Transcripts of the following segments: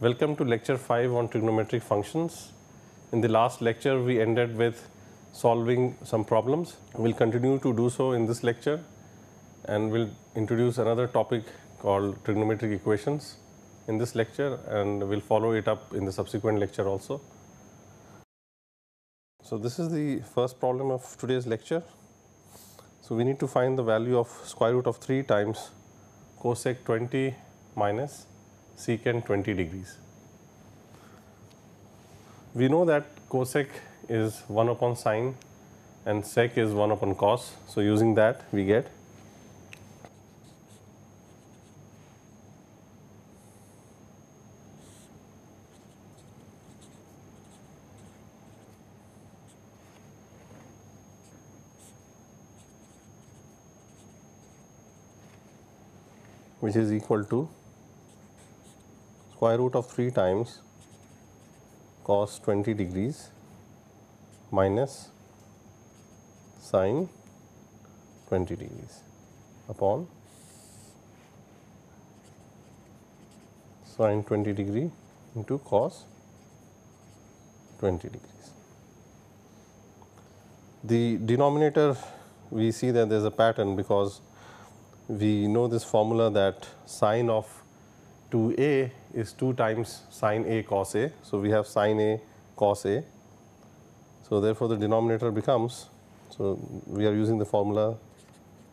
Welcome to lecture 5 on trigonometric functions. In the last lecture, we ended with solving some problems. We'll continue to do so in this lecture, and we'll introduce another topic called trigonometric equations in this lecture, and we'll follow it up in the subsequent lecture also. So this is the first problem of today's lecture. So we need to find the value of square root of 3 times cosec 20 minus secant 20 degrees. We know that cosec is 1 upon sine and sec is 1 upon cos. So using that we get which is equal to square root of 3 times cos 20 degrees minus sine 20 degrees upon sine 20 degree into cos 20 degrees. The denominator, we see that there is a pattern because we know this formula that sine of 2a is 2 times sine a cos a. So we have sine a cos a. So therefore the denominator becomes, so we are using the formula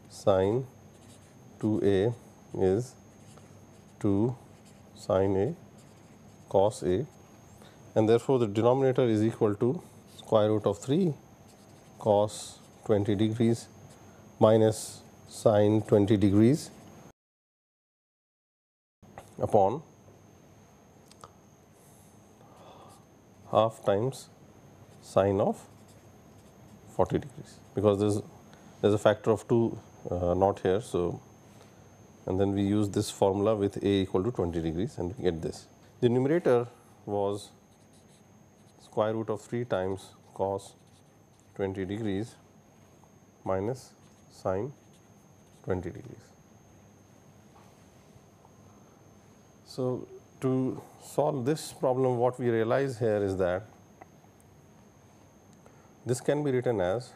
sine 2a is 2 sine a cos a, and therefore the denominator is equal to square root of 3 cos 20 degrees minus sine 20 degrees upon half times sine of 40 degrees, because there's a factor of 2 not here. So and then we use this formula with a equal to 20 degrees and we get this. The numerator was square root of 3 times cos 20 degrees minus sine 20 degrees. So to solve this problem, what we realize here is that this can be written as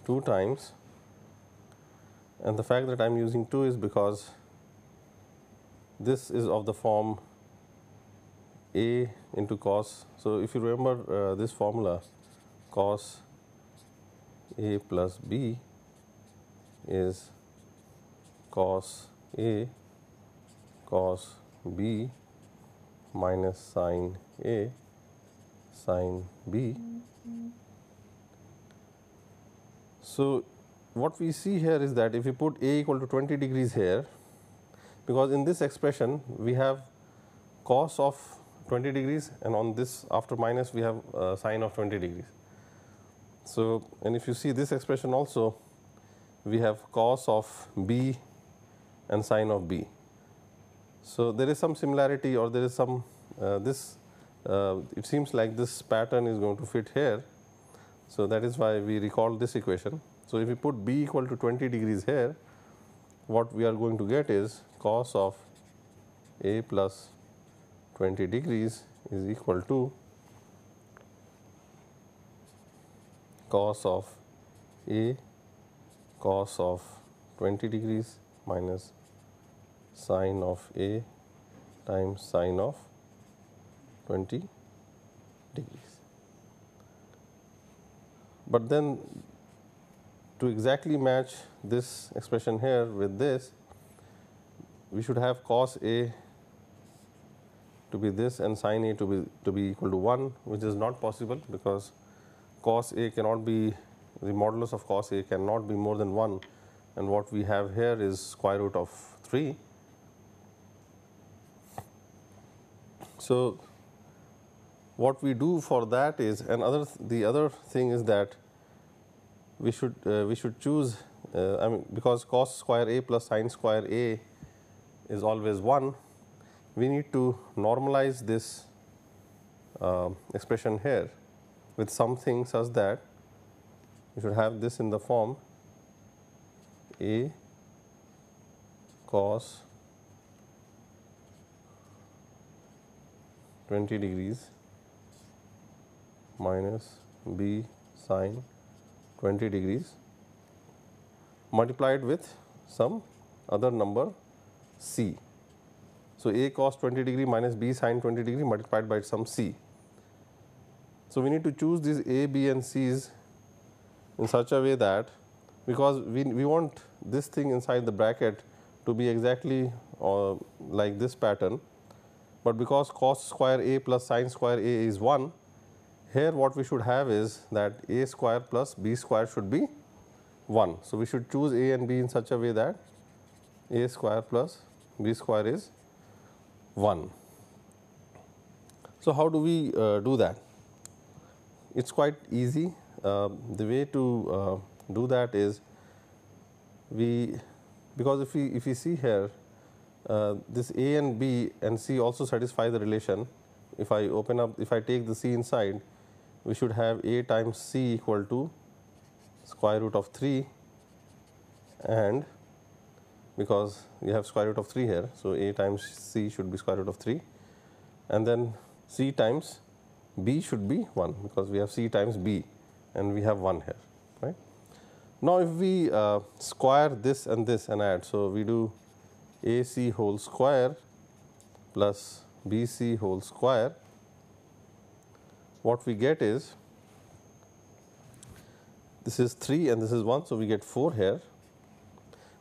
2 times, and the fact that I am using 2 is because this is of the form a into cos. So if you remember this formula, cos a plus b is cos a cos b minus sine a sine b. So what we see here is that if we put a equal to 20 degrees here, because in this expression we have cos of 20 degrees and on this after minus we have sine of 20 degrees. So and if you see this expression also, we have cos of b and sine of b. So there is some similarity, or there is some it seems like this pattern is going to fit here. So that is why we recall this equation. So if we put b equal to 20 degrees here, what we are going to get is cos of a plus 20 degrees is equal to cos of a cos of 20 degrees minus sine of a times sine of 20 degrees. But then to exactly match this expression here with this, we should have cos a to be this and sine a to be equal to 1, which is not possible because cos a cannot be, the modulus of cos a cannot be more than 1, and what we have here is square root of 3. So what we do for that is, the other thing is that we should choose, I mean, because cos square a plus sine square a is always 1, we need to normalize this expression here with something such that we should have this in the form a cos 20 degrees minus b sine 20 degrees multiplied with some other number c. So, a cos 20 degree minus b sine 20 degree multiplied by some c. So, we need to choose these a, b and c's in such a way that, because we want this thing inside the bracket to be exactly like this pattern, but because cos square a plus sine square a is 1, here what we should have is that a square plus b square should be 1. So, we should choose a and b in such a way that a square plus b square is 1. So, how do we do that? It is quite easy. The way to do that is, because if we see here, this a and b and c also satisfy the relation. If I open up, if I take the c inside, we should have a times c equal to square root of 3, and because we have square root of 3 here, so a times c should be square root of 3, and then c times b should be 1, because we have c times b and we have 1 here, right. Now, if we square this and add, so we do ac whole square plus bc whole square, what we get is, this is 3 and this is 1, so we get 4 here,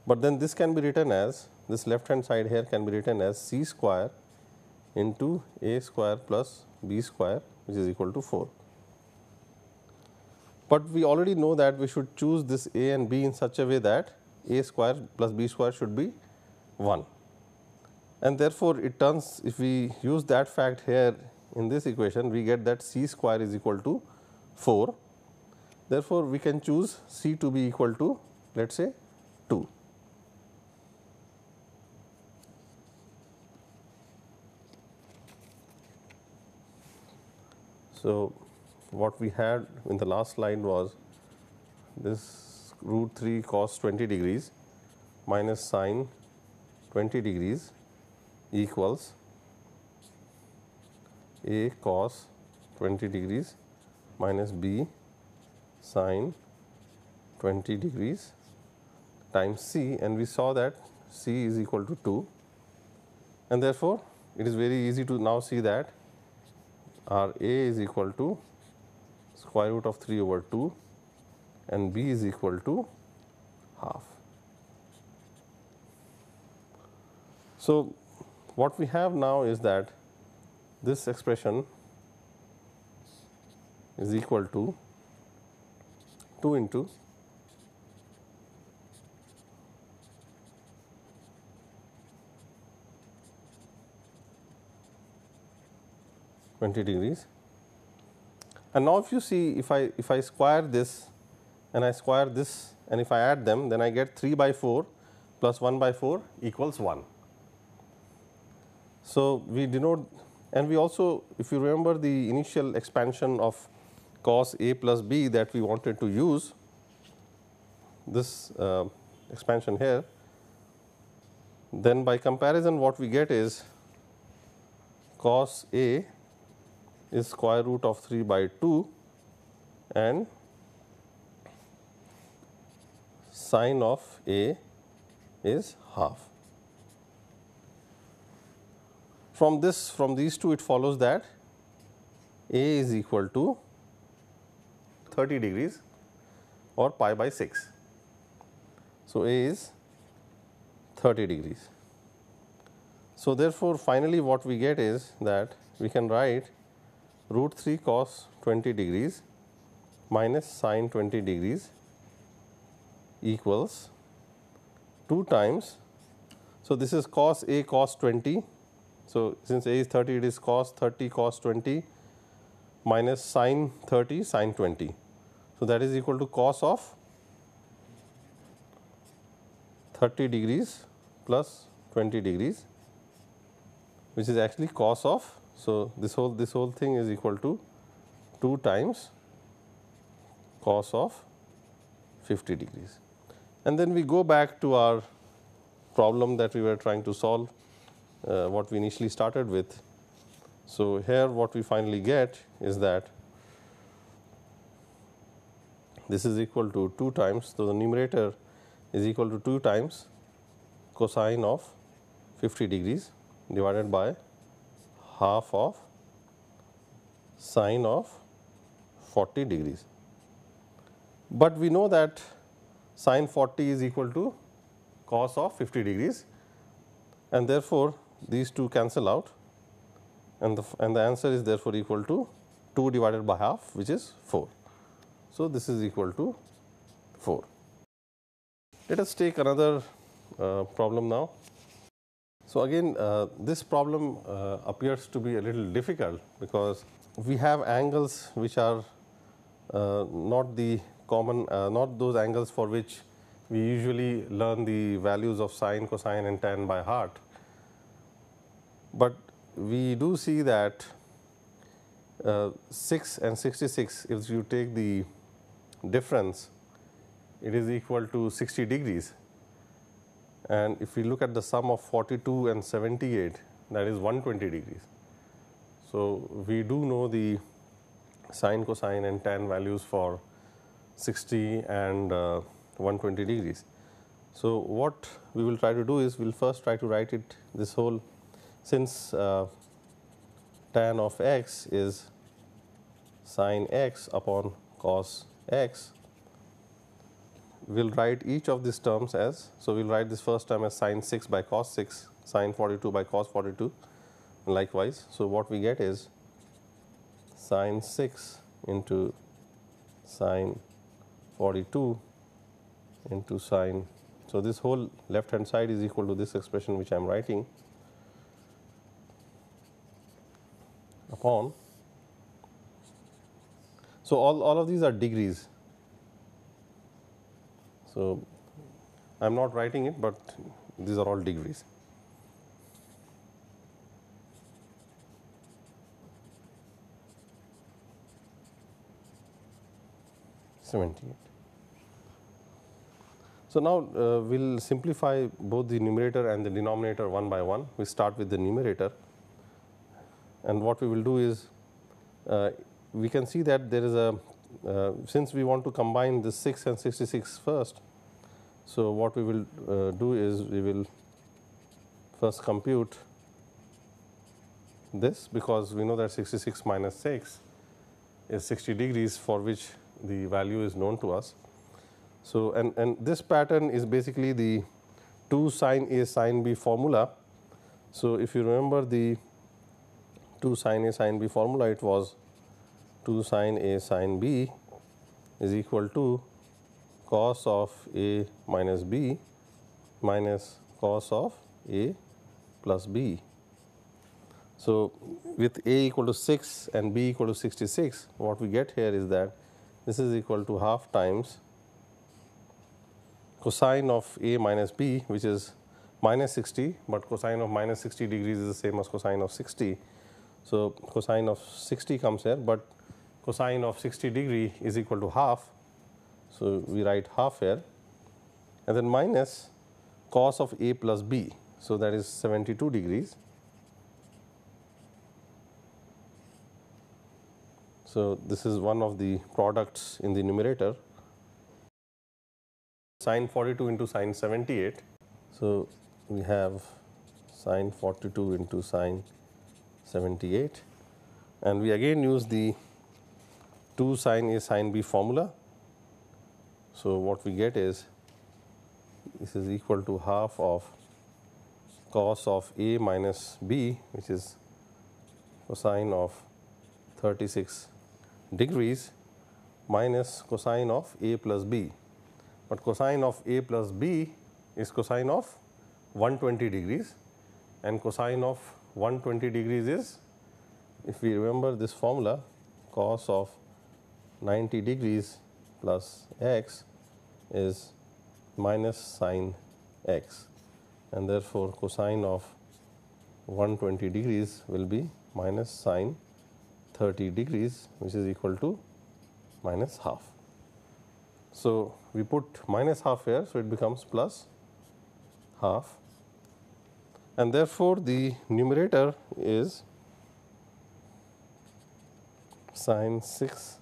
but then this can be written as, this left hand side here can be written as c square into a square plus b square, which is equal to 4. But we already know that we should choose this a and b in such a way that a square plus b square should be 1, and therefore, it turns, if we use that fact here in this equation, we get that c square is equal to 4. Therefore, we can choose c to be equal to, let us say, 2. So, what we had in the last slide was this root 3 cos 20 degrees minus sine 20 degrees equals a cos 20 degrees minus b sine 20 degrees times c, and we saw that c is equal to 2, and therefore, it is very easy to now see that our a is equal to square root of 3 over 2 and b is equal to half. So, what we have now is that this expression is equal to 2 into degrees. And now, if you see, if I square this and I square this, and if I add them, then I get 3 by 4 plus 1 by 4 equals 1. So, we denote, and we also, if you remember the initial expansion of cos a plus b that we wanted to use, this expansion here, then by comparison what we get is cos a is square root of 3 by 2 and sine of a is half. From these two, it follows that a is equal to 30 degrees or pi by 6. So, a is 30 degrees. So, therefore, finally, what we get is that we can write root 3 cos 20 degrees minus sine 20 degrees equals 2 times. So, this is cos a cos 20. So, since a is 30, it is cos 30 cos 20 minus sine 30 sine 20. So, that is equal to cos of 30 degrees plus 20 degrees, which is actually cos of. So, this whole thing is equal to 2 times cos of 50 degrees. And then we go back to our problem that we were trying to solve, what we initially started with. So, here what we finally get is that this is equal to 2 times. So, the numerator is equal to 2 times cosine of 50 degrees divided by half of sine of 40 degrees. But we know that sine 40 is equal to cos of 50 degrees, and therefore, these two cancel out, and the answer is therefore equal to 2 divided by half, which is 4. So, this is equal to 4. Let us take another problem now. So, again this problem appears to be a little difficult, because we have angles which are not the common, not those angles for which we usually learn the values of sine, cosine and tan by heart. But we do see that 6 and 66, if you take the difference, it is equal to 60 degrees. And if we look at the sum of 42 and 78, that is 120 degrees. So, we do know the sine, cosine and tan values for 60 and 120 degrees. So, what we will try to do is we will first try to write it this whole, since tan of x is sine x upon cos x, we will write each of these terms as, so we will write this first term as sine 6 by cos 6, sine 42 by cos 42, and likewise. So, what we get is sine 6 into sine 42 into sine. So, this whole left hand side is equal to this expression which I am writing upon. So, all of these are degrees. So, I am not writing it, but these are all degrees. So, now we will simplify both the numerator and the denominator one by one. We start with the numerator, and what we will do is we can see that there is a since we want to combine the 6 and 66 first. So, what we will do is we will first compute this, because we know that 66 minus 6 is 60 degrees, for which the value is known to us. So, and this pattern is basically the 2 sine A sine B formula. So, if you remember the 2 sine A sine B formula, it was 2 sine A sine B is equal to cos of A minus B minus cos of A plus B. So, with A equal to 6 and B equal to 66, what we get here is that this is equal to half times cosine of A minus B, which is minus 60, but cosine of minus 60 degrees is the same as cosine of 60. So, cosine of 60 comes here, but cosine of 60 degree is equal to half. So, we write half here, and then minus cos of A plus B. So, that is 72 degrees. So, this is one of the products in the numerator, sine 42 into sine 78. So, we have sine 42 into sine 78, and we again use the 2 sine A sine B formula. So, what we get is this is equal to half of cos of A minus B, which is cosine of 36 degrees, minus cosine of A plus B. But cosine of A plus B is cosine of 120 degrees, and cosine of 120 degrees is, if we remember this formula, cos of 90 degrees plus x is minus sine x, and therefore, cosine of 120 degrees will be minus sine 30 degrees, which is equal to minus half. So, we put minus half here, so it becomes plus half, and therefore, the numerator is sine 6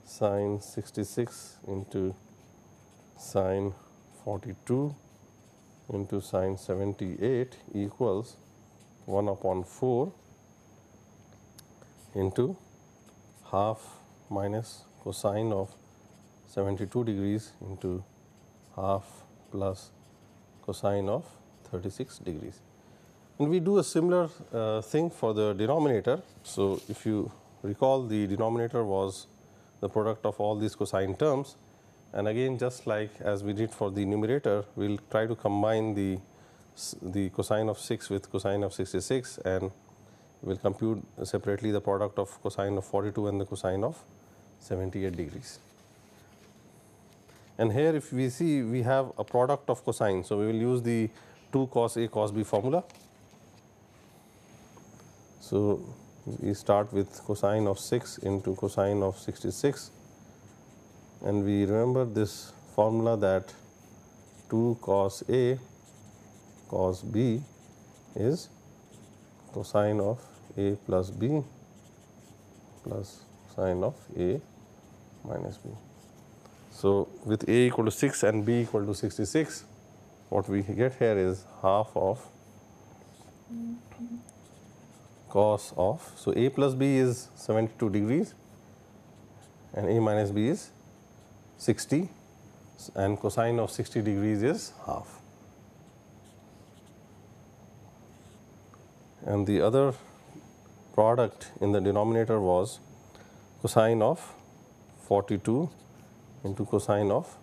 sine 66 into sine 42 into sine 78 equals 1 upon 4 into half minus cosine of 72 degrees into half plus cosine of 36 degrees. And we do a similar thing for the denominator. So, if you recall, the denominator was the product of all these cosine terms, and again just like as we did for the numerator, we will try to combine the cosine of 6 with cosine of 66, and we will compute separately the product of cosine of 42 and the cosine of 78 degrees. And here if we see, we have a product of cosine. So, we will use the 2 cos A cos B formula. So, we start with cosine of 6 into cosine of 66, and we remember this formula that 2 cos A cos B is cosine of A plus B plus sine of A minus B. So, with A equal to 6 and B equal to 66, what we get here is half of cos of, so A plus B is 72 degrees and A minus B is 60, and cosine of 60 degrees is half. And the other product in the denominator was cosine of 42 into cosine of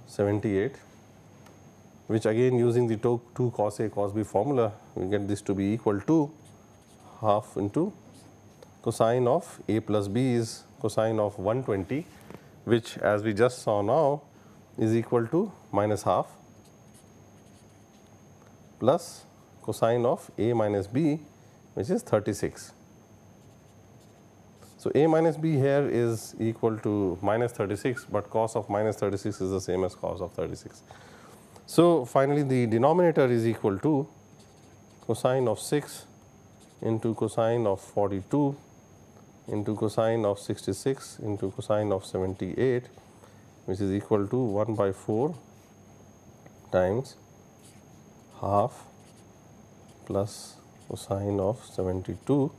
78, which again using the 2 cos A cos B formula, we get this to be equal to half into cosine of A plus B is cosine of 120, which as we just saw now is equal to minus half, plus cosine of A minus B, which is 36. So, A minus B here is equal to minus 36, but cos of minus 36 is the same as cos of 36. So, finally, the denominator is equal to cosine of 6 into cosine of 42 into cosine of 66 into cosine of 78, which is equal to 1 by 4 times half plus cosine of 72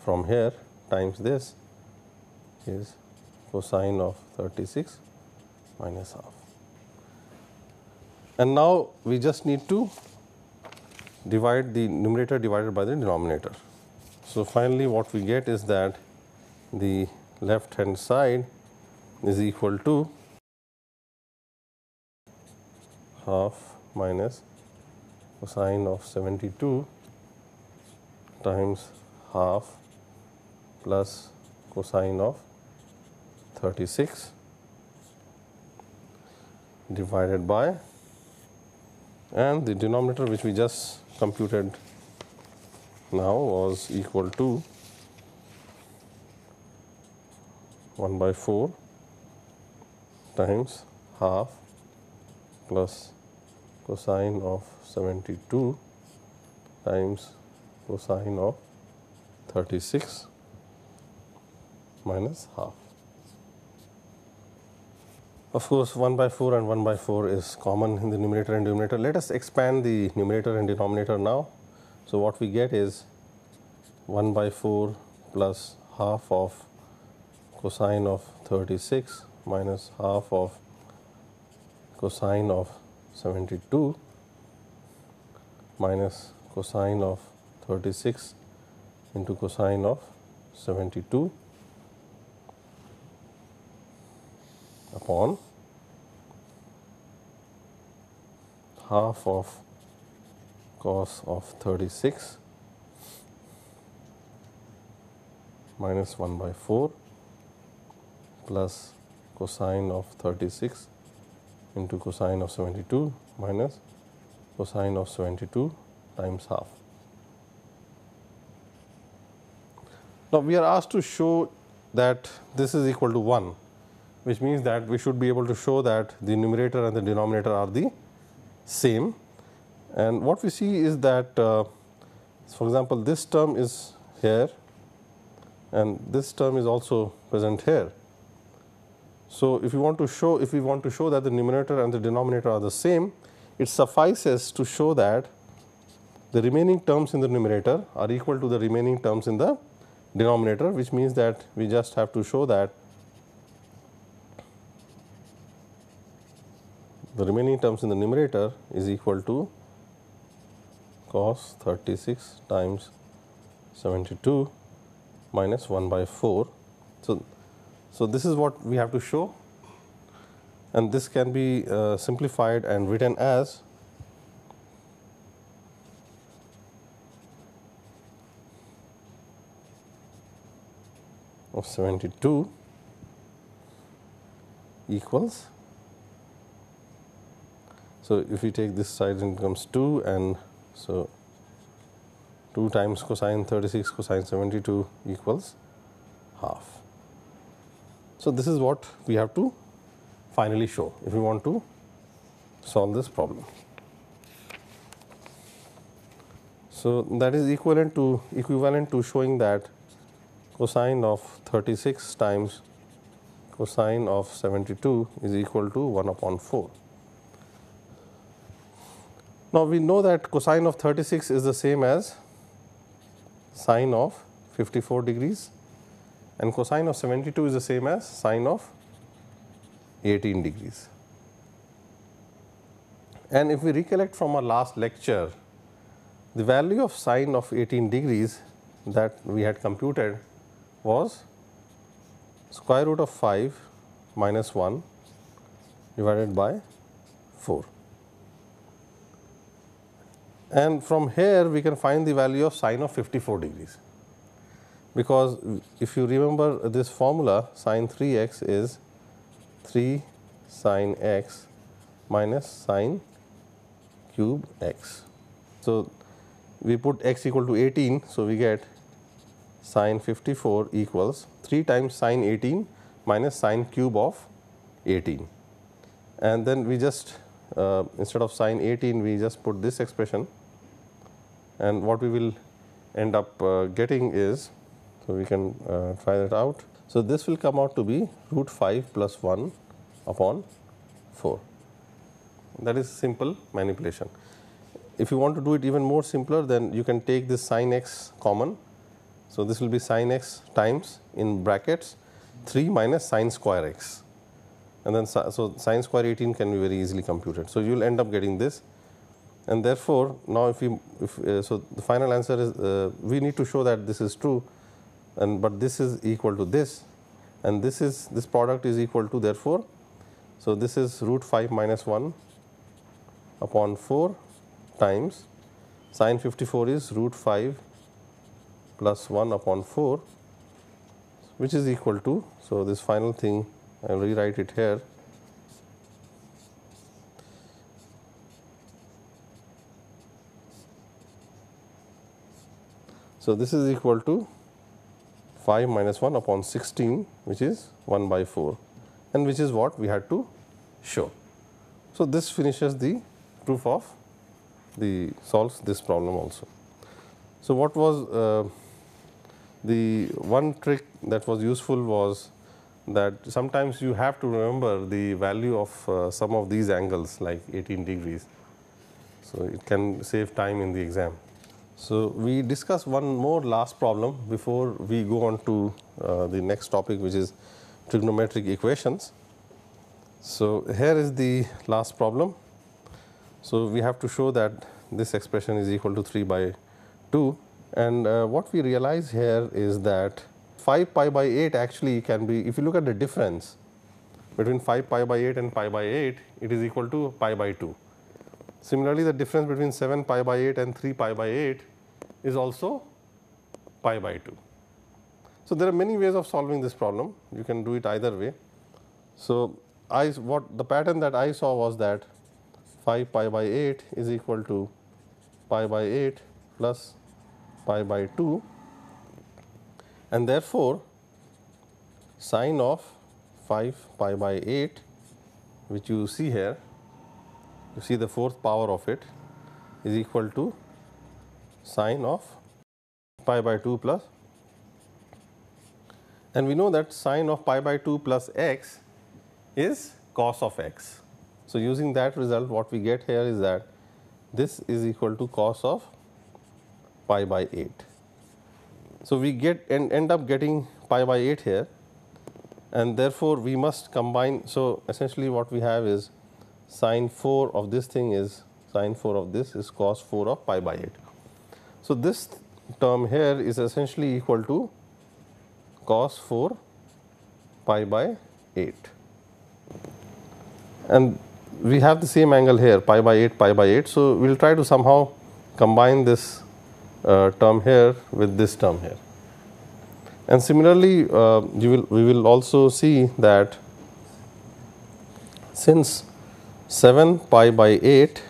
from here times this is cosine of 36 minus half. And now we just need to divide the numerator divided by the denominator. So, finally, what we get is that the left hand side is equal to half minus cosine of 72 times half plus cosine of 36 divided by, and the denominator which we just computed now was equal to 1 by 4 times half plus cosine of 72 times cosine of 36 minus half. Of course, 1 by 4 and 1 by 4 is common in the numerator and denominator. Let us expand the numerator and denominator now. So, what we get is 1 by 4 plus half of cosine of 36 minus half of cosine of 72 minus cosine of 36 into cosine of 72 upon half of cos of 36 minus 1 by 4 plus cosine of 36 into cosine of 72 minus cosine of 72 times half. Now, we are asked to show that this is equal to 1, which means that we should be able to show that the numerator and the denominator are the same. And what we see is that, for example, this term is here and this term is also present here. So, if we want to show that the numerator and the denominator are the same, it suffices to show that the remaining terms in the numerator are equal to the remaining terms in the denominator, which means that we just have to show that the remaining terms in the numerator is equal to cos 36 times 72 minus 1 by 4. So this is what we have to show, and this can be simplified and written as of 72 equals, so if we take this side, it becomes 2, and so 2 times cosine 36 cosine 72 equals half. So this is what we have to finally show if we want to solve this problem. So that is equivalent to showing that cosine of 36 times cosine of 72 is equal to 1 upon 4. Now we know that cosine of 36 is the same as sine of 54 degrees, and cosine of 72 is the same as sine of 18 degrees. And if we recollect from our last lecture, the value of sine of 18 degrees that we had computed was square root of 5 minus 1 divided by 4. And from here we can find the value of sine of 54 degrees, because if you remember this formula, sine 3x is 3 sine x minus sine cube x. So we put x equal to 18, so we get sine 54 equals 3 times sine 18 minus sine cube of 18, and then we just instead of sine 18 we just put this expression, and what we will end up getting is, so we can try that out. So this will come out to be root 5 plus 1 upon 4. That is simple manipulation. If you want to do it even more simpler, then you can take this sine x common. So this will be sine x times in brackets 3 minus sine square x, and then so sine square 18 can be very easily computed. So you will end up getting this, and therefore now so the final answer is we need to show that this is true, and but this is equal to this, and this product is equal to, therefore, so this is root 5 minus 1 upon 4 times sine 54 is root 5 plus 1 upon 4, which is equal to, so this final thing I will rewrite it here. So this is equal to 5 minus 1 upon 16, which is 1 by 4, and which is what we had to show. So this finishes the proof of solves this problem also. So what was the one trick that was useful was that sometimes you have to remember the value of some of these angles like 18 degrees. So it can save time in the exam. So we discuss one more last problem before we go on to the next topic, which is trigonometric equations. So here is the last problem. So we have to show that this expression is equal to 3 by 2, and what we realize here is that 5 pi by 8 actually can be, if you look at the difference between 5 pi by 8 and pi by 8, it is equal to pi by 2. Similarly, the difference between 7 pi by 8 and 3 pi by 8 is also pi by 2. So there are many ways of solving this problem. You can do it either way. So the pattern that I saw was that 5 pi by 8 is equal to pi by 8 plus pi by 2, and therefore sine of 5 pi by 8, which you see here, you see the fourth power of it, is equal to sine of pi by 2 plus and we know that sine of pi by 2 plus x is cos of x. So, using that result what we get here is that this is equal to cos of pi by 8. So, we get and end up getting pi by 8 here, and therefore, we must combine. So, essentially what we have is sine 4 of this thing is sine 4 of this is cos 4 of pi by 8. So, this term here is essentially equal to cos 4 pi by 8, and we have the same angle here pi by 8 pi by 8. So, we will try to somehow combine this term here with this term here, and similarly we will also see that since 7 pi by 8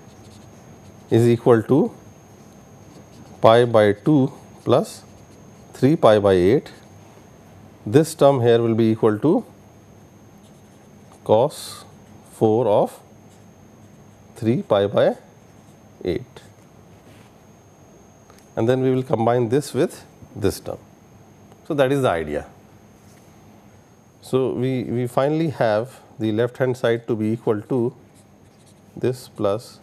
is equal to pi by 2 plus 3 pi by 8, this term here will be equal to cos 4 of 3 pi by 8, and then we will combine this with this term. So, that is the idea. So, we finally have the left hand side to be equal to this plus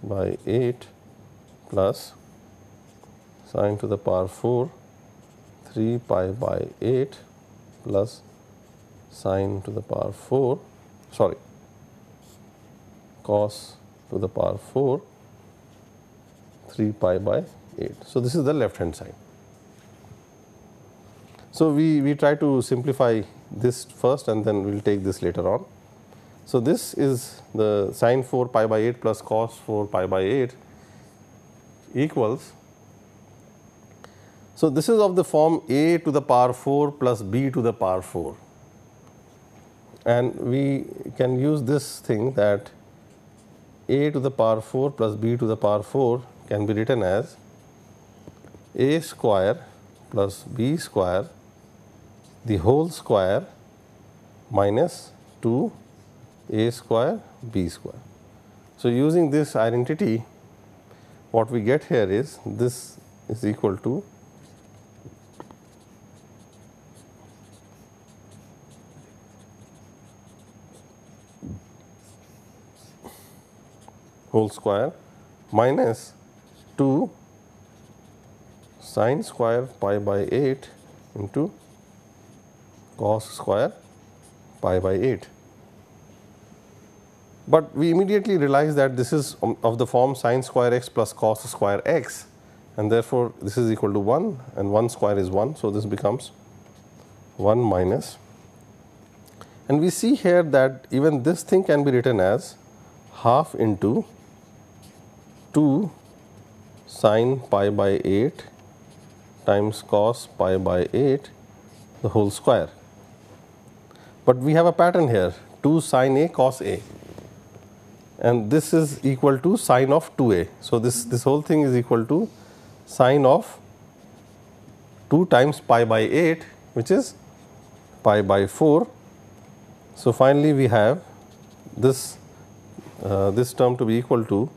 by 8 plus sine to the power 4 3 pi by 8 plus sine to the power 4 cos to the power 4 3 pi by 8. So, this is the left hand side. So, we try to simplify this first and then we will take this later on. So, this is the sine 4 pi by 8 plus cos 4 pi by 8 equals. So, this is of the form a to the power 4 plus b to the power 4, and we can use this thing that a to the power 4 plus b to the power 4 can be written as a square plus b square the whole square minus 2 a square b square. So, using this identity what we get here is this is equal to whole square minus 2 sine square pi by 8 into cos square pi by 8. But we immediately realize that this is of the form sine square x plus cos square x, and therefore, this is equal to 1 and 1 square is 1. So, this becomes 1 minus, and we see here that even this thing can be written as half into 2 sine pi by 8 times cos pi by 8 the whole square. But we have a pattern here 2 sine a cos a, and this is equal to sine of 2a. So, this whole thing is equal to sine of 2 times pi by 8, which is pi by 4. So, finally, we have this this term to be equal to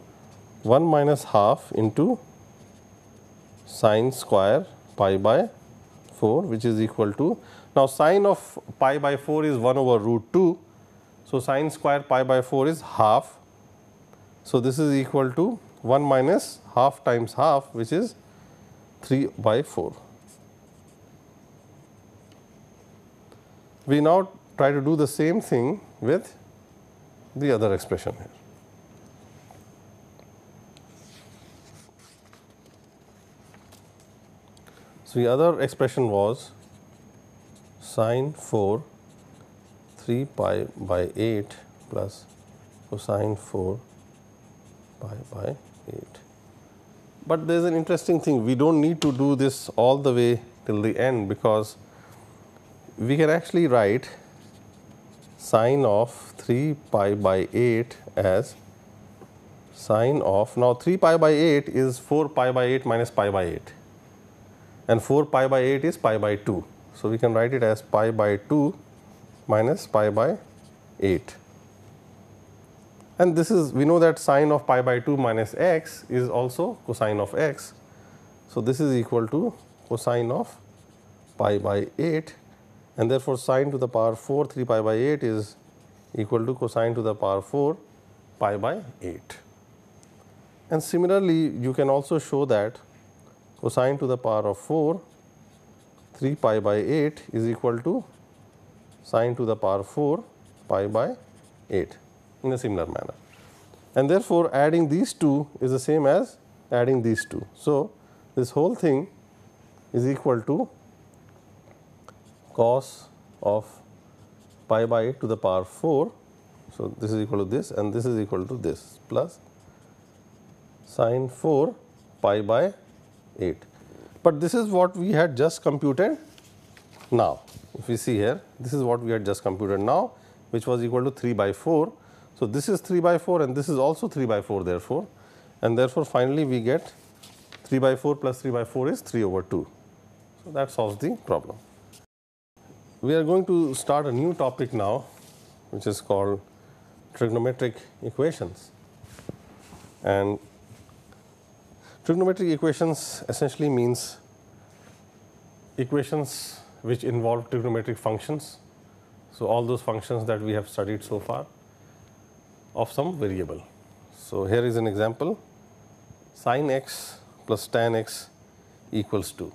1 minus half into sine square pi by 4, which is equal to, now sine of pi by 4 is 1 over root 2. So, sine square pi by 4 is half. So, this is equal to 1 minus half times half, which is 3 by 4. We now try to do the same thing with the other expression here. So, the other expression was sine 4 3 pi by 8 plus cosine 4 pi by 8. But there is an interesting thing, we do not need to do this all the way till the end, because we can actually write sine of 3 pi by 8 as sine of, now 3 pi by 8 is 4 pi by 8 minus pi by 8, and 4 pi by 8 is pi by 2. So, we can write it as pi by 2 minus pi by 8, and this is, we know that sine of pi by 2 minus x is also cosine of x. So, this is equal to cosine of pi by 8, and therefore sine to the power 4 3 pi by 8 is equal to cosine to the power 4 pi by 8. And similarly, you can also show that cosine to the power of 4 3 pi by 8 is equal to sine to the power 4 pi by 8 in a similar manner. And therefore, adding these two is the same as adding these two. So, this whole thing is equal to cos of pi by 8 to the power 4. So, this is equal to this and this is equal to this plus sine 4 pi by 8. But this is what we had just computed now. If we see here, this is what we had just computed now, which was equal to 3 by 4. So, this is 3 by 4 and this is also 3 by 4 therefore, and therefore, finally, we get 3 by 4 plus 3 by 4 is 3 over 2. So, that solves the problem. We are going to start a new topic now, which is called trigonometric equations. And trigonometric equations essentially means equations which involve trigonometric functions. So, all those functions that we have studied so far of some variable. So, here is an example: sin x plus tan x equals 2.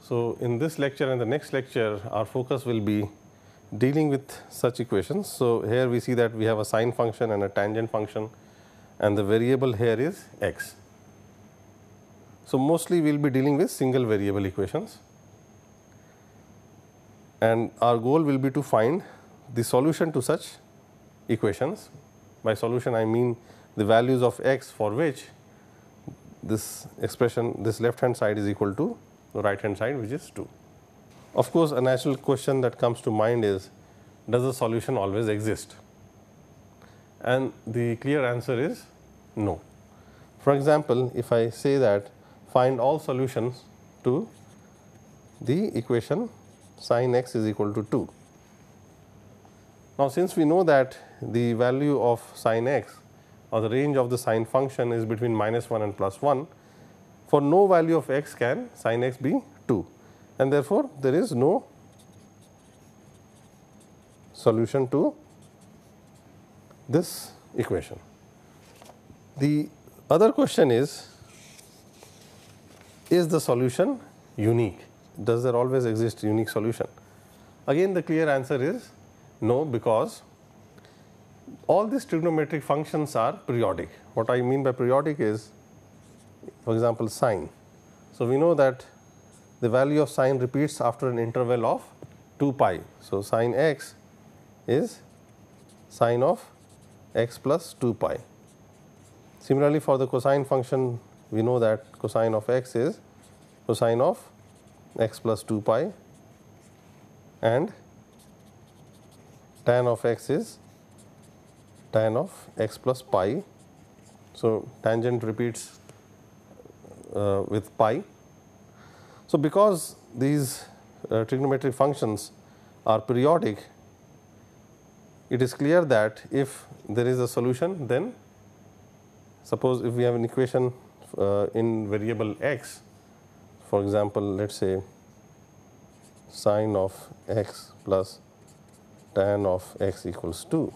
So, in this lecture and the next lecture, our focus will be dealing with such equations. So, here we see that we have a sine function and a tangent function, and the variable here is x. So, mostly we will be dealing with single variable equations, and our goal will be to find the solution to such equations. By solution, I mean the values of x for which this expression, this left hand side is equal to the right hand side, which is 2. Of course, a natural question that comes to mind is, does the solution always exist? And the clear answer is no. For example, if I say that find all solutions to the equation sin x is equal to 2. Now, since we know that the value of sin x or the range of the sine function is between -1 and +1, for no value of x can sin x be 2, and therefore, there is no solution to this equation. The other question is the solution unique? Does there always exist a unique solution? Again, the clear answer is no, because all these trigonometric functions are periodic. What I mean by periodic is, for example, sine. So, we know that the value of sine repeats after an interval of 2 pi. So, sin x is sine of x plus 2 pi. Similarly, for the cosine function, we know that cosine of x is cosine of x plus 2 pi, and tan of x is tan of x plus pi. So, tangent repeats with pi. So, because these trigonometric functions are periodic, it is clear that if there is a solution, then suppose if we have an equation in variable x, for example, let us say sine of x plus tan of x equals 2.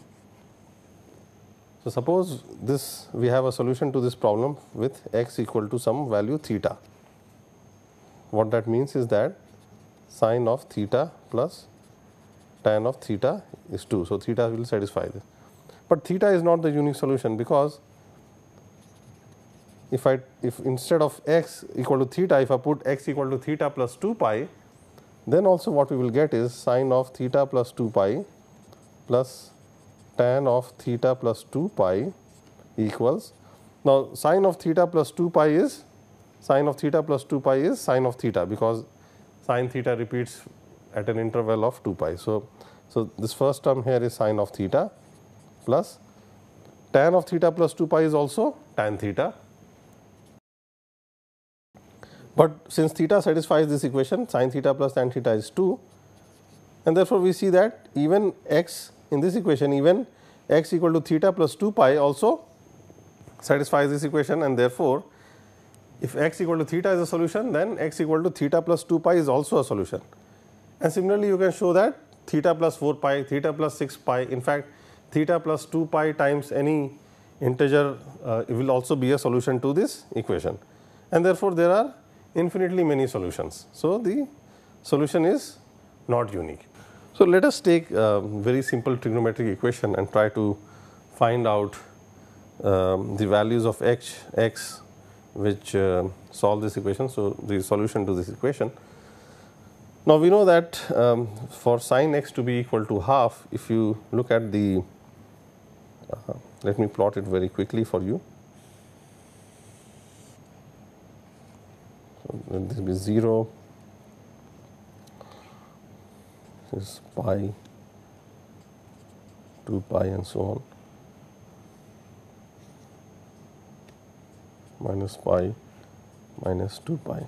So, suppose this we have a solution to this problem with x equal to some value theta. What that means is that sine of theta plus tan of theta is 2. So, theta will satisfy this, but theta is not the unique solution, because if instead of x equal to theta, if I put x equal to theta plus 2 pi, then also what we will get is sine of theta plus 2 pi plus tan of theta plus 2 pi equals, now sine of theta plus 2 pi is sine of theta plus 2 pi is sine of theta, because sine theta repeats at an interval of 2 pi. So, this first term here is sine of theta plus tan of theta plus 2 pi is also tan theta. But since theta satisfies this equation, sin theta plus tan theta is 2, and therefore, we see that even x in this equation, even x equal to theta plus 2 pi also satisfies this equation, and therefore, If x equal to theta is a solution, then x equal to theta plus 2 pi is also a solution. And similarly, you can show that theta plus 4 pi, theta plus 6 pi, in fact, theta plus 2 pi times any integer will also be a solution to this equation. And therefore, there are infinitely many solutions. So, the solution is not unique. So, let us take a very simple trigonometric equation and try to find out the values of x which solve this equation. So, the solution to this equation. Now, we know that for sin x to be equal to half, if you look at the let me plot it very quickly for you. So, this will be 0, this is pi, 2 pi and so on, minus pi, minus 2 pi.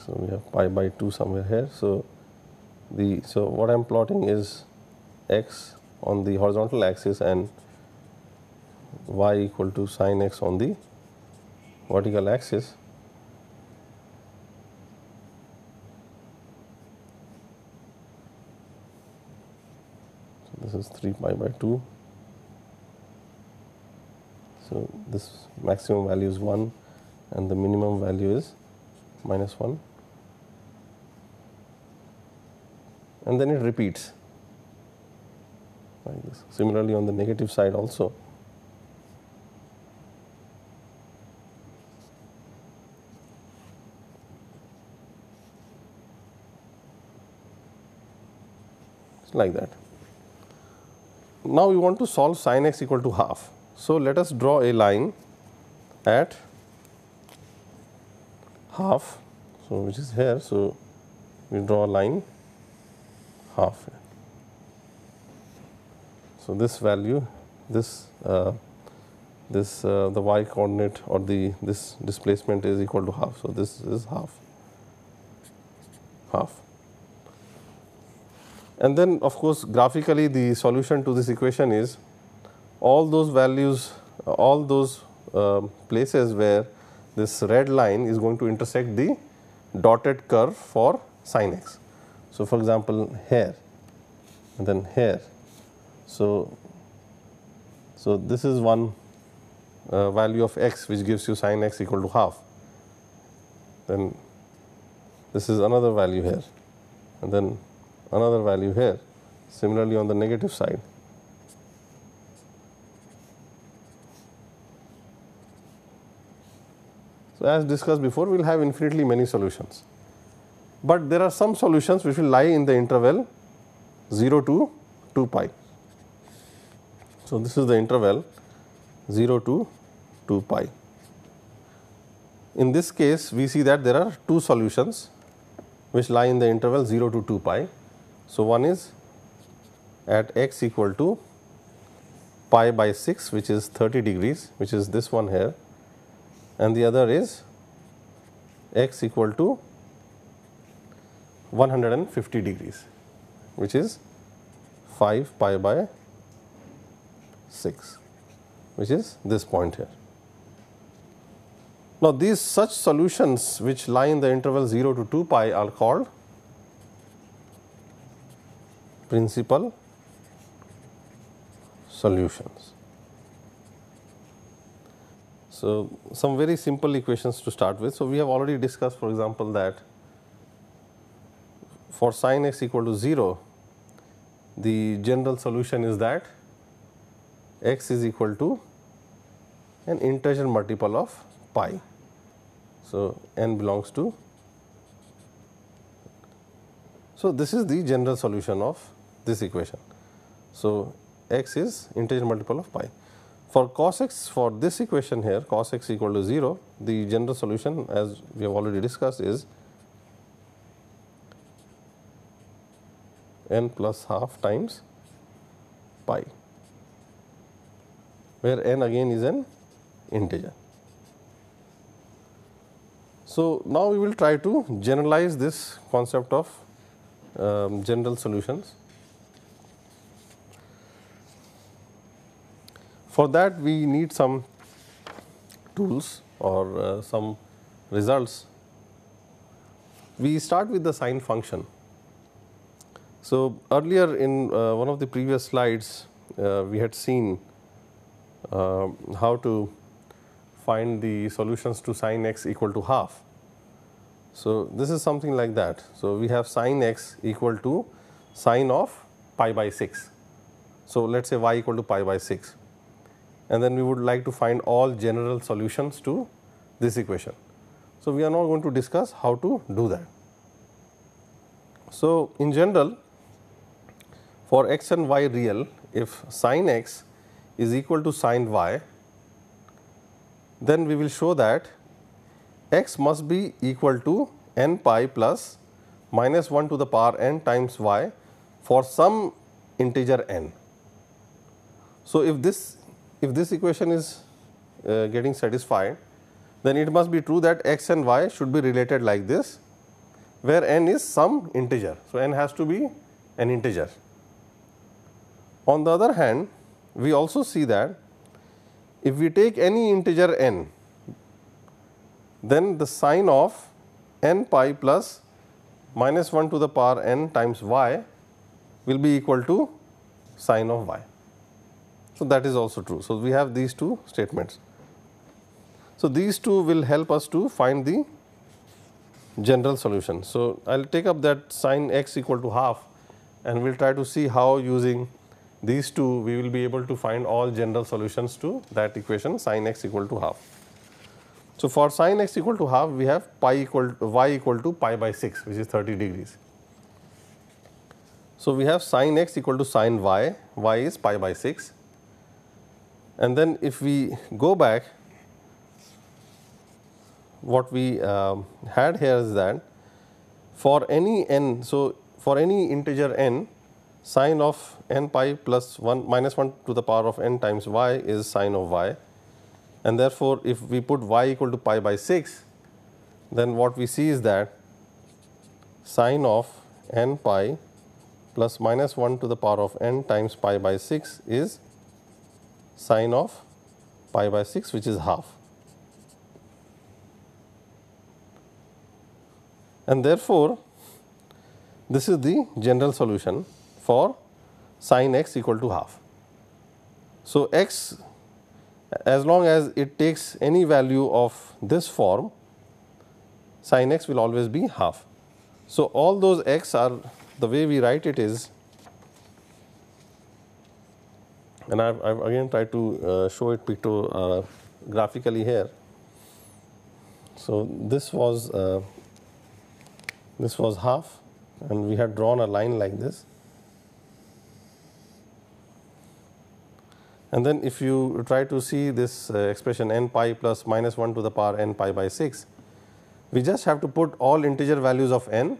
So, we have pi by 2 somewhere here. So, what I am plotting is x on the horizontal axis and y equal to sin x on the vertical axis. So, this is 3 pi by 2. So, this maximum value is 1 and the minimum value is minus 1, and then it repeats like this. Similarly, on the negative side also. It's like that. Now, we want to solve sin x equal to half. So, let us draw a line at half, so which is here. So, we draw a line half here. So, this value, this the y coordinate or this displacement is equal to half. So, this is half. And then of course, graphically the solution to this equation is all those values, all those places where this red line is going to intersect the dotted curve for sin x. So, for example, here and then here. So, this is one value of x which gives you sin x equal to half. Then this is another value here and then another value here. Similarly, on the negative side. So, as discussed before, we will have infinitely many solutions, but there are some solutions which will lie in the interval 0 to 2 pi. So, this is the interval 0 to 2 pi. In this case, we see that there are two solutions which lie in the interval 0 to 2 pi. So, one is at x equal to pi by 6, which is 30 degrees, which is this one here, and the other is x equal to 150 degrees, which is 5 pi by 6, which is this point here. Now, these such solutions which lie in the interval 0 to 2 pi are called principal solutions. So, some very simple equations to start with. So, we have already discussed, for example, that for sin x equal to 0, the general solution is that x is equal to an integer multiple of pi. So, n belongs to. So, this is the general solution of this equation. So, x is integer multiple of pi. For cos x, for this equation here, cos x equal to 0, the general solution, as we have already discussed, is n plus half times pi, where n again is an integer. So, now we will try to generalize this concept of general solutions. For that, we need some tools or some results, we start with the sine function. So, earlier in one of the previous slides, we had seen how to find the solutions to sin x equal to half. So, this is something like that. So, we have sin x equal to sine of pi by 6. So, let us say y equal to pi by 6, and then we would like to find all general solutions to this equation. So, we are now going to discuss how to do that. So, in general, for x and y real, if sin x is equal to sin y, then we will show that x must be equal to n pi plus minus 1 to the power n times y for some integer n. So, if this equation is getting satisfied, then it must be true that x and y should be related like this, where n is some integer. So, n has to be an integer. On the other hand, we also see that if we take any integer n, then the sine of n pi plus minus 1 to the power n times y will be equal to sine of y. So, that is also true. So, we have these two statements. So, these two will help us to find the general solution. So, I will take up that sin x equal to half, and we will try to see how using these two we will be able to find all general solutions to that equation sin x equal to half. So, for sin x equal to half, we have y equal to pi by 6, which is 30 degrees. So, we have sin x equal to sin y is pi by 6, and then if we go back, what we had here is that for any n, so for any integer n, sine of n pi plus 1 minus 1 to the power of n times y is sine of y, and therefore, if we put y equal to pi by 6, then what we see is that sine of n pi plus minus 1 to the power of n times pi by 6 is sine of pi by 6, which is half. And therefore, this is the general solution for sin x equal to half. So, x, as long as it takes any value of this form, sin x will always be half. So, all those x are, the way we write it is, and I have again tried to show it graphically here. So, this was half, and we had drawn a line like this, and then if you try to see this expression n pi plus minus 1 to the power n pi by 6, we just have to put all integer values of n,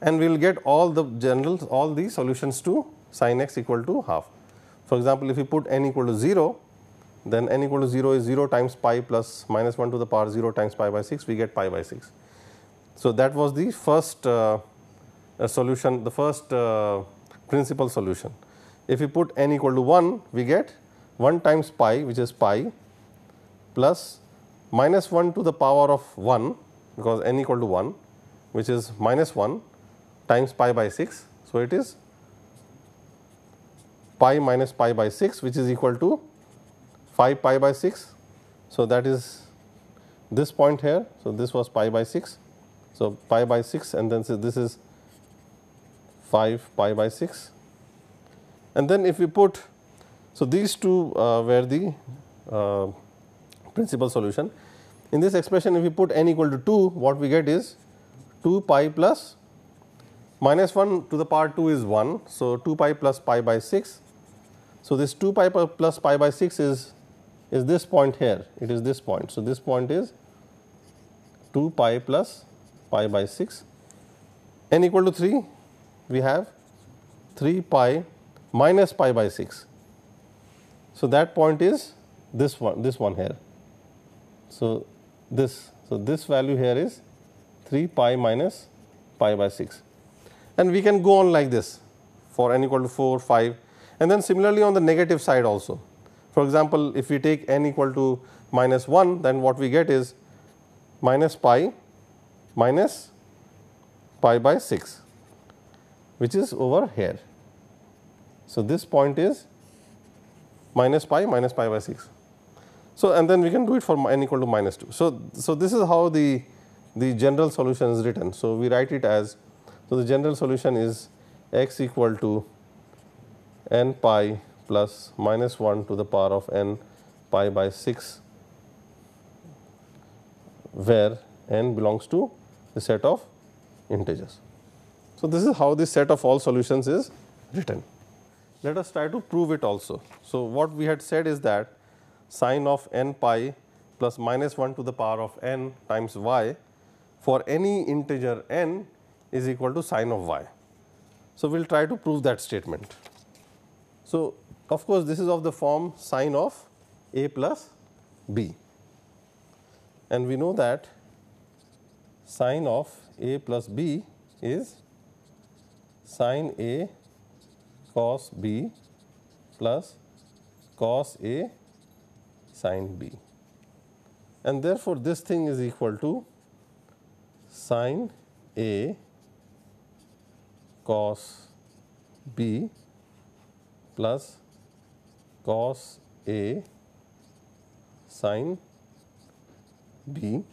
and we will get all the solutions to sin x equal to half. For example, if we put n equal to 0, then n equal to 0 is 0 times pi plus minus 1 to the power 0 times pi by 6, we get pi by 6. So, that was the first solution, the first principal solution. If we put n equal to 1, we get 1 times pi, which is pi, plus minus 1 to the power of 1, because n equal to 1, which is minus 1 times pi by 6. So, it is pi minus pi by 6, which is equal to 5 pi by 6. So, that is this point here. So, this was pi by 6. So, pi by 6, and then this is 5 pi by 6, and then if we put, so these two were the principal solution. In this expression, if we put n equal to 2, what we get is 2 pi plus minus 1 to the power 2 is 1. So, 2 pi plus pi by 6. So, this 2 pi plus pi by 6 is this point here, it is this point. So, this point is 2 pi plus pi by 6. N equal to 3, we have 3 pi minus pi by 6. So, that point is this one here. So, this value here is 3 pi minus pi by 6, and we can go on like this for n equal to 4, 5, and then similarly on the negative side also. For example, if we take n equal to minus 1, then what we get is minus pi by 6, which is over here. So, this point is minus pi by 6. So, and then we can do it for n equal to minus 2. So this is how the general solution is written. So, we write it as, so the general solution is x equal to n pi plus minus 1 to the power of n pi by 6, where n belongs to the set of integers. So, this is how this set of all solutions is written. Let us try to prove it also. So, what we had said is that sine of n pi plus minus 1 to the power of n times y for any integer n is equal to sine of y. So, we will try to prove that statement. So, of course, this is of the form sine of a plus b, and we know that sine of a plus b is sine a cos b plus cos a sin b, and therefore, this thing is equal to sine a cos b plus cos a sin b.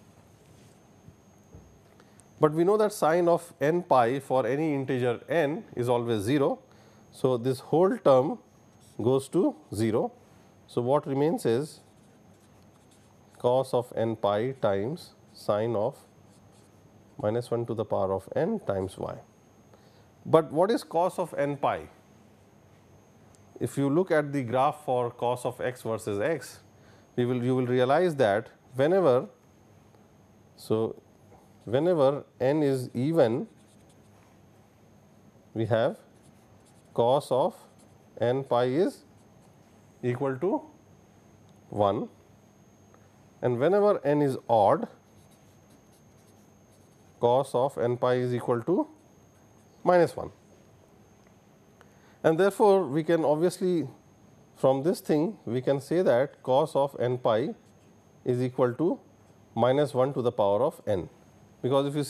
But we know that sine of n pi for any integer n is always 0. So, this whole term goes to 0. So, what remains is cos of n pi times sine of minus 1 to the power of n times y. But what is cos of n pi? If you look at the graph for cos of x versus x, you will realize that whenever n is even, we have cos of n pi is equal to 1, and whenever n is odd, cos of n pi is equal to minus 1. And therefore, we can obviously, from this thing we can say that cos of n pi is equal to minus 1 to the power of n, because if you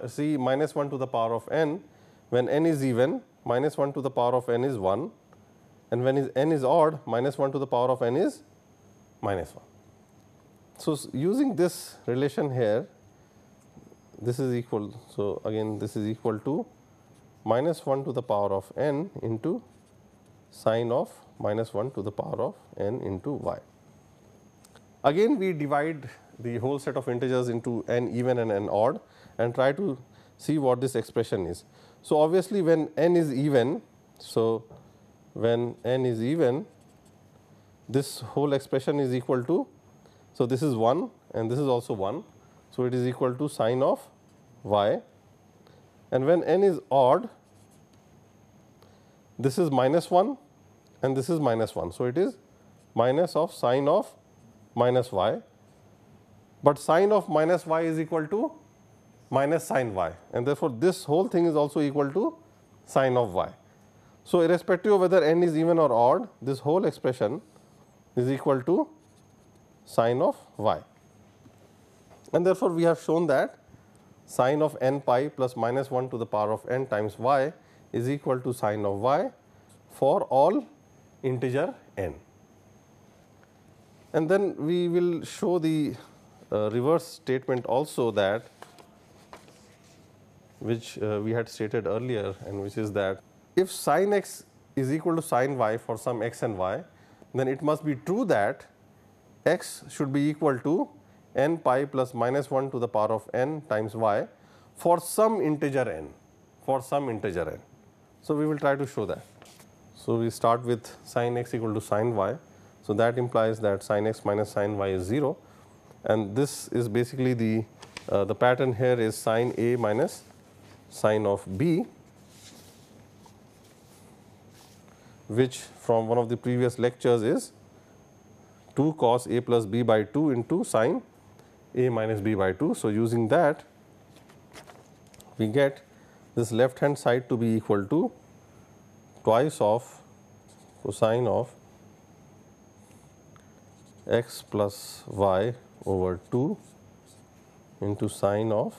see minus 1 to the power of n, when n is even, minus 1 to the power of n is 1, and when n is odd, minus 1 to the power of n is minus 1. So, using this relation here, this is equal, so again this is equal to minus 1 to the power of n into sine of minus 1 to the power of n into y. Again we divide the whole set of integers into n even and n odd and try to see what this expression is. So, obviously, when n is even, so when n is even, this whole expression is equal to, so this is 1 and this is also 1. So, it is equal to sine of y, and when n is odd, this is minus 1 and this is minus 1. So, it is minus of sine of minus y, but sine of minus y is equal to minus sine y, and therefore, this whole thing is also equal to sine of y. So, irrespective of whether n is even or odd, this whole expression is equal to sine of y, and therefore, we have shown that sine of n pi plus minus 1 to the power of n times y is equal to sine of y for all integer n. And then we will show the reverse statement also, that which we had stated earlier, and which is that if sin x is equal to sin y for some x and y, then it must be true that x should be equal to n pi plus minus 1 to the power of n times y for some integer n, for some integer n. So, we will try to show that. So, we start with sin x equal to sin y. So, that implies that sin x minus sin y is 0, and this is basically the pattern here is sin a minus sin of b, which from one of the previous lectures is 2 cos a plus b by 2 into sin a minus b by 2. So, using that we get this left hand side to be equal to twice of cosine of x plus y over 2 into sine of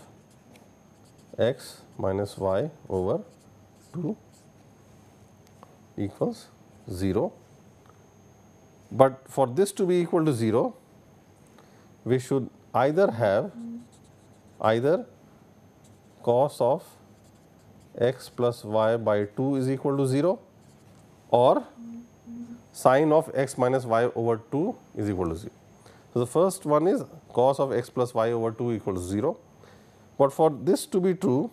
x minus y over 2 equals 0. But for this to be equal to 0, we should either have either cos of x plus y by 2 is equal to 0 or sine of x minus y over 2 is equal to 0. So, the first one is cos of x plus y over 2 equals 0, but for this to be true,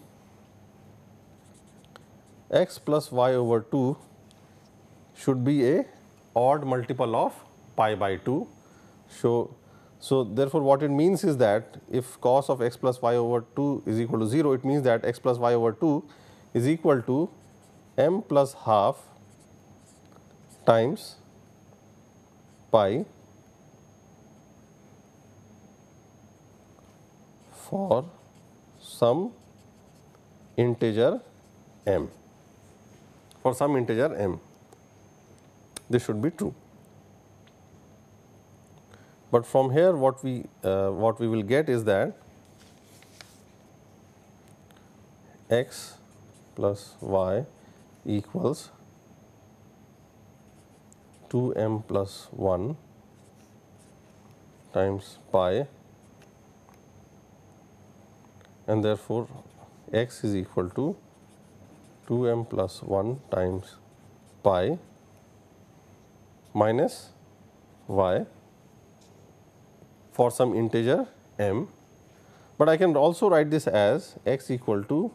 x plus y over 2 should be a odd multiple of pi by 2. So, therefore, what it means is that if cos of x plus y over 2 is equal to 0, it means that x plus y over 2 is equal to m plus half times pi for some integer m. For some integer m, this should be true. But from here, what we will get is that x plus y equals 2m plus 1 times pi, and therefore, x is equal to 2m plus 1 times pi minus y for some integer m, but I can also write this as x equal to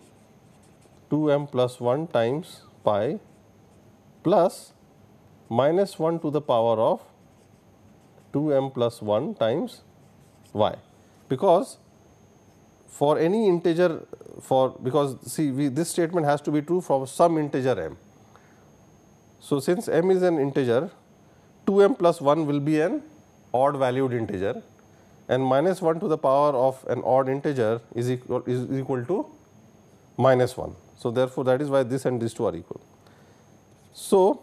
2m plus 1 times pi plus minus 1 to the power of 2m plus 1 times y, because for any integer because see this statement has to be true for some integer m. So, since m is an integer, 2m plus 1 will be an odd valued integer, and minus 1 to the power of an odd integer is equal to minus 1. So, therefore, that is why this and these two are equal. So,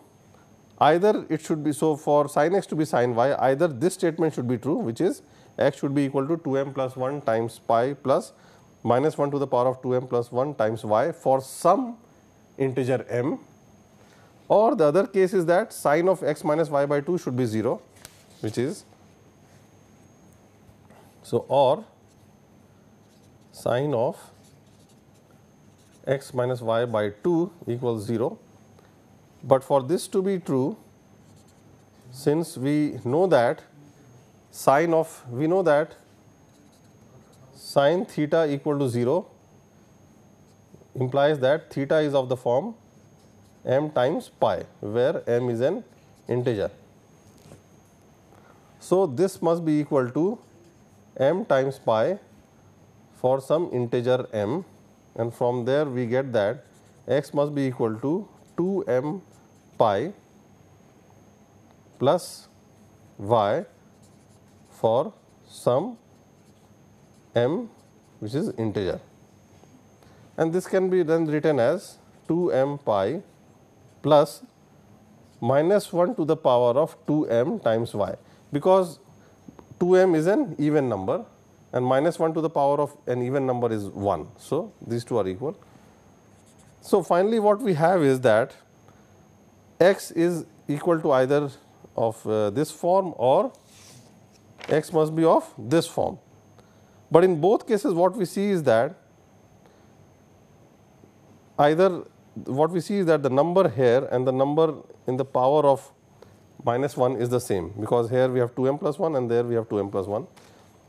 either it should be, so for sin x to be sin y, either this statement should be true, which is x should be equal to 2m plus 1 times pi plus minus 1 to the power of 2m plus 1 times y for some integer m, or the other case is that sin of x minus y by 2 should be 0, which is, so or sin of x minus y by 2 equals 0. But for this to be true, since we know that sin theta equal to 0 implies that theta is of the form m times pi, where m is an integer. So, this must be equal to m times pi for some integer m, and from there we get that x must be equal to 2m pi plus y for some m which is integer, and this can be then written as 2m pi plus minus 1 to the power of 2m times y, because 2m is an even number and minus 1 to the power of an even number is 1. So, these two are equal. So, finally, what we have is that x is equal to either of this form or x must be of this form. But in both cases, what we see is that either the number here and the number in the power of minus 1 is the same, because here we have 2m plus 1 and there we have 2m plus 1,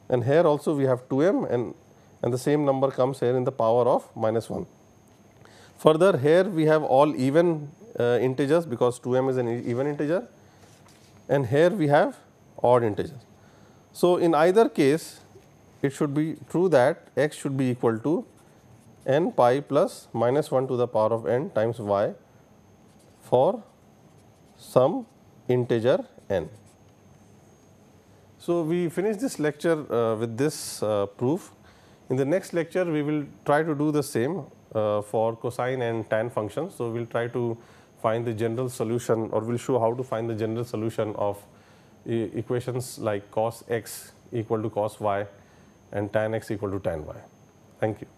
and here also we have 2m and the same number comes here in the power of minus 1. Further, here we have all even integers, because 2m is an even integer, and here we have odd integers. So, in either case it should be true that x should be equal to n pi plus minus 1 to the power of n times y for some integer n. So, we finish this lecture with this proof. In the next lecture, we will try to do the same for cosine and tan functions. So, we will try to find the general solution, or we will show how to find the general solution of equations like cos x equal to cos y and tan x equal to tan y. Thank you.